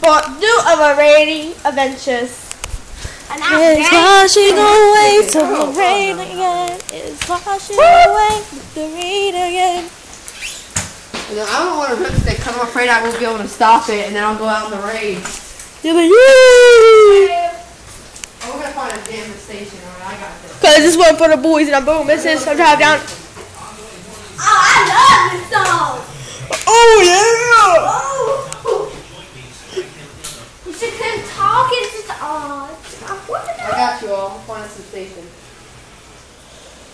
part 2 of our rainy adventures. It's washing away till the rain again. It's washing away the rain again. I don't want to rip stick because I'm afraid I won't be able to stop it and then I'll go out in the rain. Yeah, but I'm going to find a damn station. Alright, I got this. Cause this one for the boys and I'm boom. This is some drive down. Oh, I love this song. Oh yeah. Oh. You should couldn't talk. It's just what the I got you all. I'll find some station.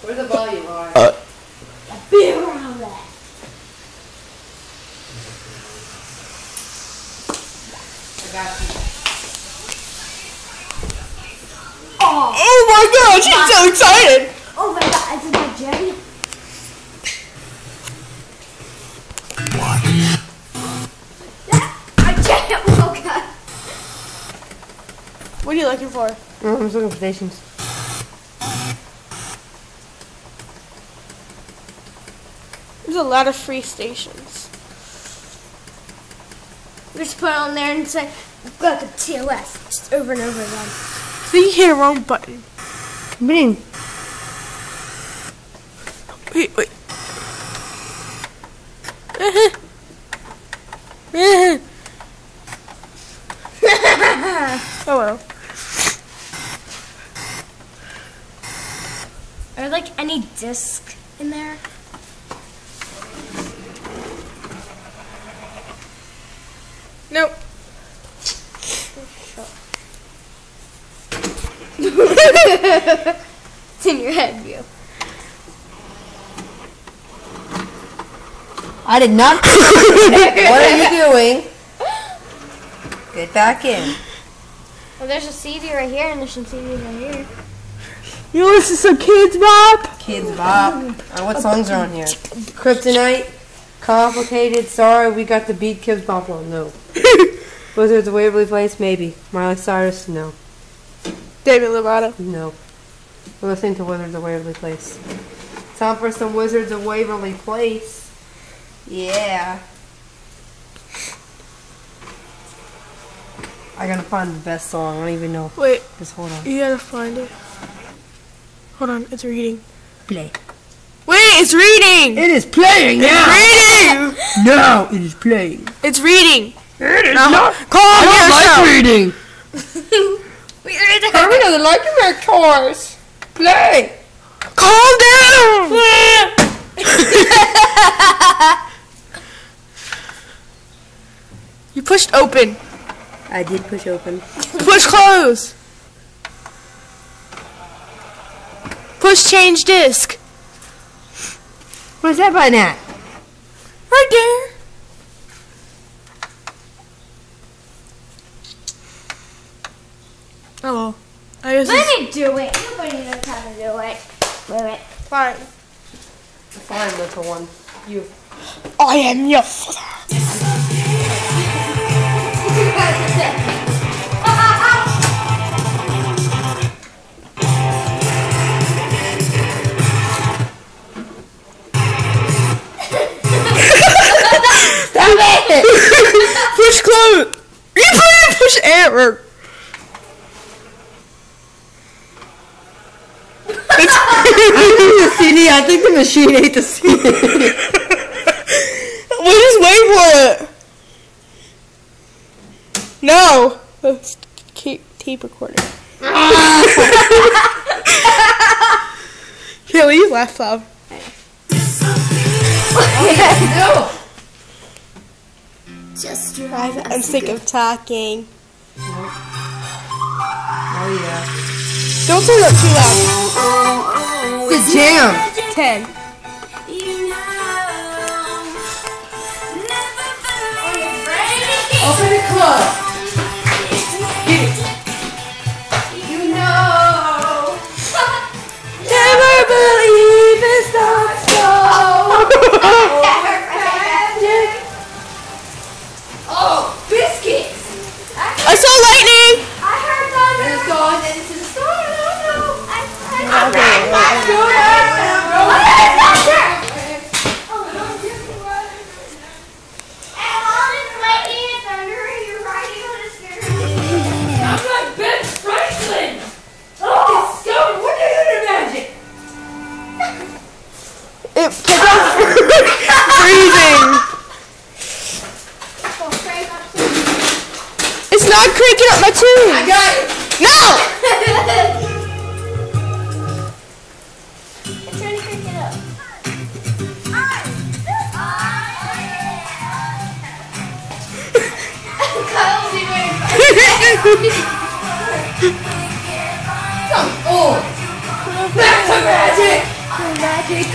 Where's the volume? Alright. be around that. I got you. Oh my god, she's so excited! Oh my god, is it my jelly? My jelly, oh god. What are you looking for? I'm just looking for stations. There's a lot of free stations. Just put it on there and say, welcome to TOS, just over and over again. I think you hit the wrong button. Wait. Wait. Oh well. Are there like any disc in there? Nope. It's in your head view. I did not. What are you doing? Get back in. Well, there's a CD right here, and there's some CDs right here. You want to listen to some Kids Bop? Kids Bop. What songs are on here? Kryptonite. Complicated. Sorry, we got the beat Kids Bop on. No. Wizards of Waverly Place. Maybe. Miley Cyrus. No. David Lovato. No. We're listening to Wizards of Waverly Place. Time for some Wizards of Waverly Place. Yeah. I gotta find the best song. I don't even know. Wait, Just hold on. you gotta find it. Hold on, it's reading. Play. Wait, it's reading! It is playing now! Reading! No, it is playing. It's reading! It is not. Calm I yourself! don't like reading. We are the Harvey doesn't like to make toys. Play. Calm down! You pushed open. I did push open. Push close. Push change disc. Where's that button at? Right there. Oh, I guess Let it's me do it. Nobody knows how to do it. Wait. fine. Fine, little one. You. I am your father. Stop it! Push close. You push error. CD, I think the machine ate the CD. We'll just wait for it. No. Let's keep tape recording. Here, will you laugh loud? No. Just I'm sick of talking. Oh yeah. Don't turn it up too loud. It's a jam. 10. Open it close. Get it. You know. Never believe it's not so. Oh, biscuits! I saw lightning. I heard thunder. Let's go on into the store. And all this lightning and thunder, and you're riding can't freezing. It's not cranking up my tube. I got it. No! I'm trying to crank it up. Kyle's even Oh! That's a magic! Magic.